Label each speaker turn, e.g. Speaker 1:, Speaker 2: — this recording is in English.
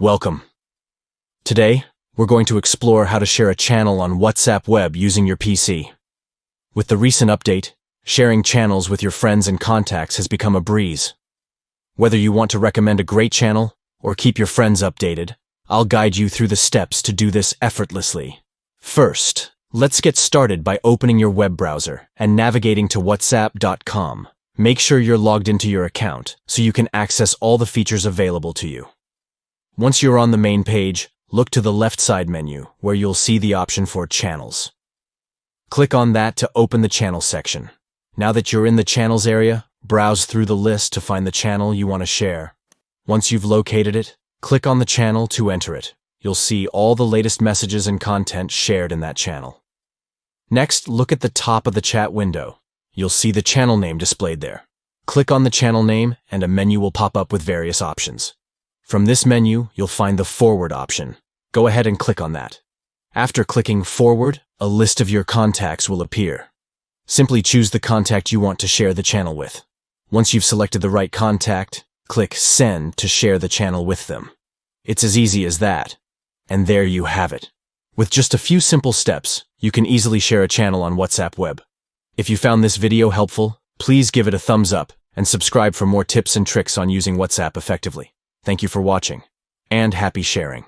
Speaker 1: Welcome. Today, we're going to explore how to share a channel on WhatsApp web using your PC. With the recent update, sharing channels with your friends and contacts has become a breeze. Whether you want to recommend a great channel or keep your friends updated, I'll guide you through the steps to do this effortlessly. First, let's get started by opening your web browser and navigating to whatsapp.com. Make sure you're logged into your account so you can access all the features available to you. Once you're on the main page, look to the left side menu where you'll see the option for Channels. Click on that to open the Channel section. Now that you're in the Channels area, browse through the list to find the channel you want to share. Once you've located it, click on the channel to enter it. You'll see all the latest messages and content shared in that channel. Next, look at the top of the chat window. You'll see the channel name displayed there. Click on the channel name and a menu will pop up with various options. From this menu, you'll find the Forward option. Go ahead and click on that. After clicking Forward, a list of your contacts will appear. Simply choose the contact you want to share the channel with. Once you've selected the right contact, click Send to share the channel with them. It's as easy as that. And there you have it. With just a few simple steps, you can easily share a channel on WhatsApp web. If you found this video helpful, please give it a thumbs up and subscribe for more tips and tricks on using WhatsApp effectively. Thank you for watching, and happy sharing.